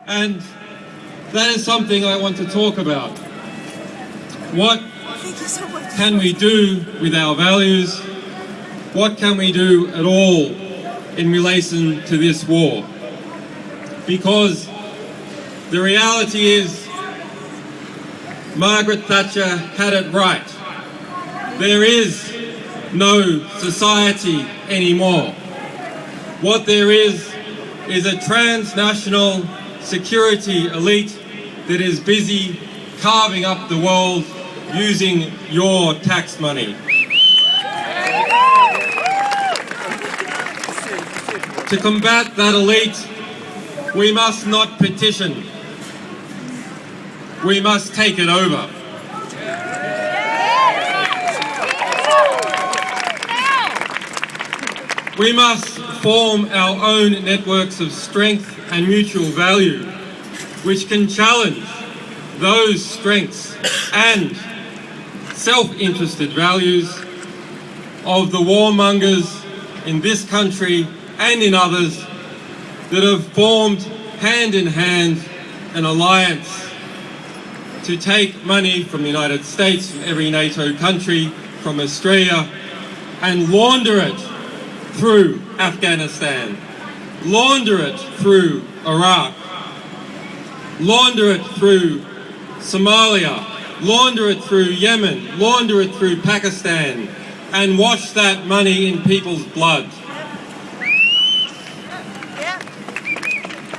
And that is something I want to talk about. What can we do with our values? What can we do at all in relation to this war? Because the reality is Margaret Thatcher had it right. There is no society anymore. What there is a transnational security elite that is busy carving up the world using your tax money. To combat that elite, we must not petition. We must take it over. We must form our own networks of strength and mutual value, which can challenge those strengths and self-interested values of the warmongers in this country and in others that have formed hand in hand an alliance to take money from the United States, from every NATO country, from Australia, and launder it through Afghanistan, launder it through Iraq, launder it through Somalia, launder it through Yemen, launder it through Pakistan, and wash that money in people's blood.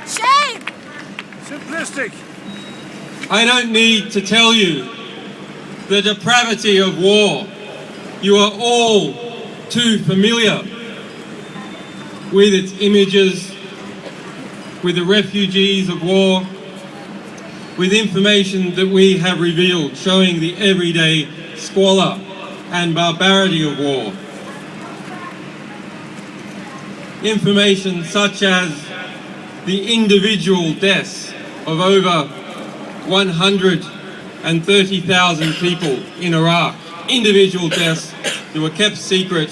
Shame! Simplistic. I don't need to tell you the depravity of war. You are all too familiar with its images, with the refugees of war, with information that we have revealed showing the everyday squalor and barbarity of war. Information such as the individual deaths of over 130,000 people in Iraq. Individual deaths that were kept secret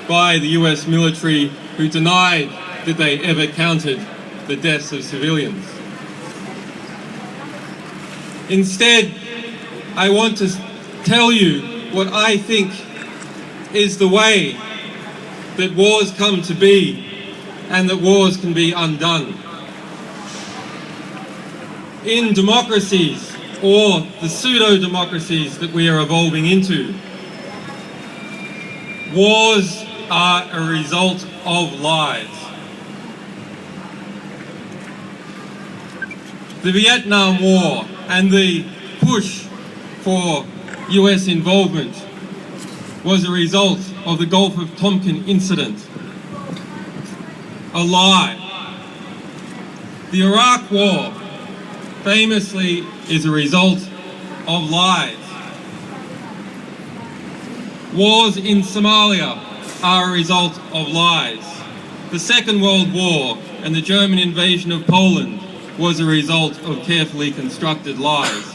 by the US military, who denied that they ever counted the deaths of civilians. Instead, I want to tell you what I think is the way that wars come to be and that wars can be undone. In democracies, or the pseudo-democracies that we are evolving into, wars are a result of lies. The Vietnam War and the push for US involvement was a result of the Gulf of Tonkin incident. A lie. The Iraq War famously is a result of lies. Wars in Somalia are a result of lies. The Second World War and the German invasion of Poland was a result of carefully constructed lies.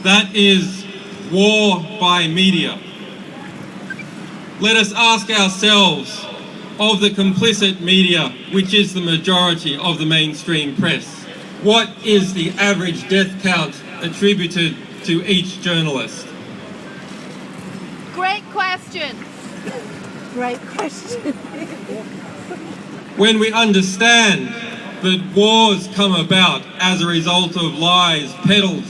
That is war by media. Let us ask ourselves, of the complicit media, which is the majority of the mainstream press, what is the average death count attributed to each journalist? Great question. Great question. When we understand that wars come about as a result of lies peddled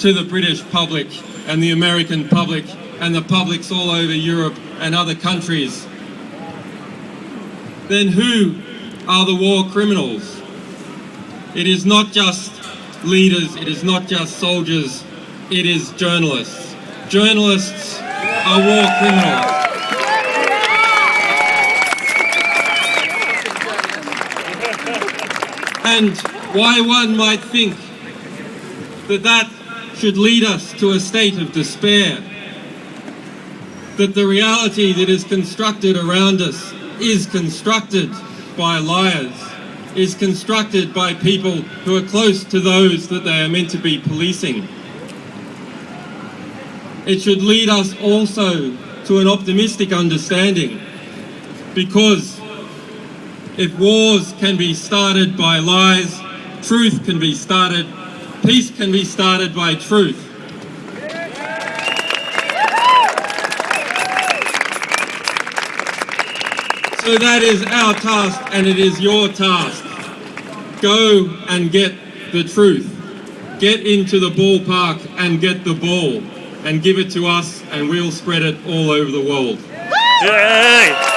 to the British public and the American public and the publics all over Europe and other countries, then who are the war criminals? It is not just leaders, it is not just soldiers, it is journalists. Journalists are war criminals. And why one might think that that should lead us to a state of despair, that the reality that is constructed around us is constructed by liars, is constructed by people who are close to those that they are meant to be policing. It should lead us also to an optimistic understanding, because If wars can be started by lies, truth can be started, peace can be started by truth. So that is our task, and it is your task. Go and get the truth. Get into the ballpark and get the ball, and give it to us, and we'll spread it all over the world. Yay!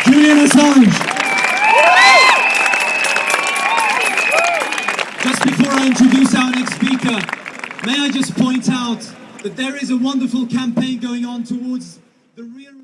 Julian Assange. Just before I introduce our next speaker, may I just point out that there is a wonderful campaign going on towards the real